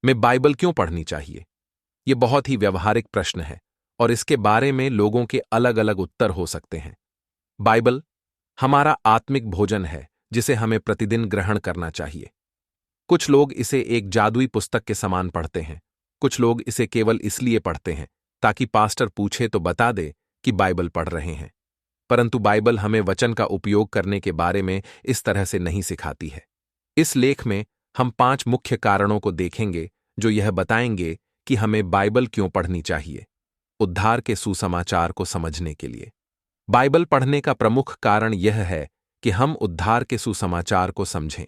में बाइबल क्यों पढ़नी चाहिए? ये बहुत ही व्यवहारिक प्रश्न है और इसके बारे में लोगों के अलग अलग उत्तर हो सकते हैं। बाइबल हमारा आत्मिक भोजन है जिसे हमें प्रतिदिन ग्रहण करना चाहिए। कुछ लोग इसे एक जादुई पुस्तक के समान पढ़ते हैं। कुछ लोग इसे केवल इसलिए पढ़ते हैं ताकि पास्टर पूछे तो बता दे कि बाइबल पढ़ रहे हैं। परंतु बाइबल हमें वचन का उपयोग करने के बारे में इस तरह से नहीं सिखाती है। इस लेख में हम 5 मुख्य कारणों को देखेंगे जो यह बताएंगे कि हमें बाइबल क्यों पढ़नी चाहिए। उद्धार के सुसमाचार को समझने के लिए बाइबल पढ़ने का प्रमुख कारण यह है कि हम उद्धार के सुसमाचार को समझें।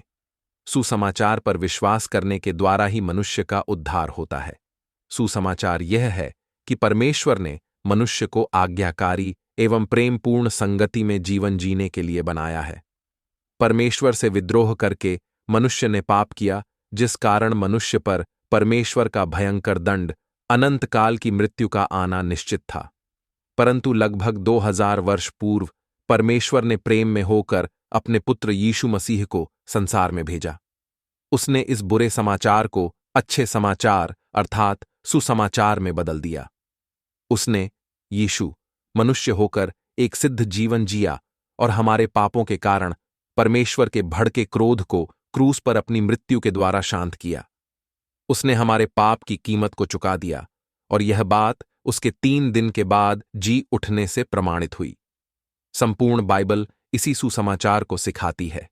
सुसमाचार पर विश्वास करने के द्वारा ही मनुष्य का उद्धार होता है। सुसमाचार यह है कि परमेश्वर ने मनुष्य को आज्ञाकारी एवं प्रेमपूर्ण संगति में जीवन जीने के लिए बनाया है। परमेश्वर से विद्रोह करके मनुष्य ने पाप किया, जिस कारण मनुष्य पर परमेश्वर का भयंकर दंड, अनंत काल की मृत्यु का आना निश्चित था। परंतु लगभग 2000 वर्ष पूर्व परमेश्वर ने प्रेम में होकर अपने पुत्र यीशु मसीह को संसार में भेजा। उसने इस बुरे समाचार को अच्छे समाचार अर्थात सुसमाचार में बदल दिया। उसने यीशु मनुष्य होकर एक सिद्ध जीवन जिया और हमारे पापों के कारण परमेश्वर के भड़के क्रोध को क्रूस पर अपनी मृत्यु के द्वारा शांत किया। उसने हमारे पाप की कीमत को चुका दिया और यह बात उसके 3 दिन के बाद जी उठने से प्रमाणित हुई। संपूर्ण बाइबल इसी सुसमाचार को सिखाती है।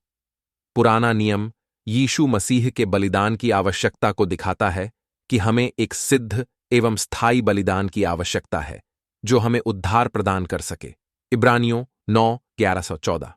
पुराना नियम यीशु मसीह के बलिदान की आवश्यकता को दिखाता है कि हमें एक सिद्ध एवं स्थायी बलिदान की आवश्यकता है जो हमें उद्धार प्रदान कर सके। इब्रानियों 9:11-14।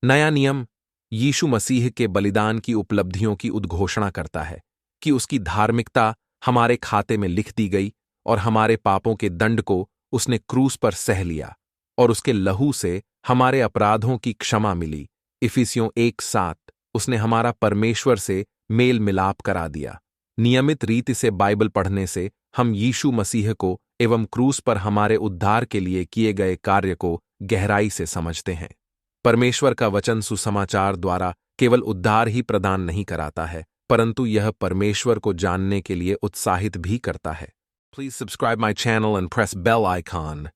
नया नियम यीशु मसीह के बलिदान की उपलब्धियों की उद्घोषणा करता है कि उसकी धार्मिकता हमारे खाते में लिख दी गई और हमारे पापों के दंड को उसने क्रूस पर सह लिया और उसके लहू से हमारे अपराधों की क्षमा मिली। इफिसियों 1:7। उसने हमारा परमेश्वर से मेल मिलाप करा दिया। नियमित रीति से बाइबल पढ़ने से हम यीशु मसीह को एवं क्रूस पर हमारे उद्धार के लिए किए गए कार्य को गहराई से समझते हैं। परमेश्वर का वचन सुसमाचार द्वारा केवल उद्धार ही प्रदान नहीं कराता है, परंतु यह परमेश्वर को जानने के लिए उत्साहित भी करता है। Please subscribe my channel and press bell icon.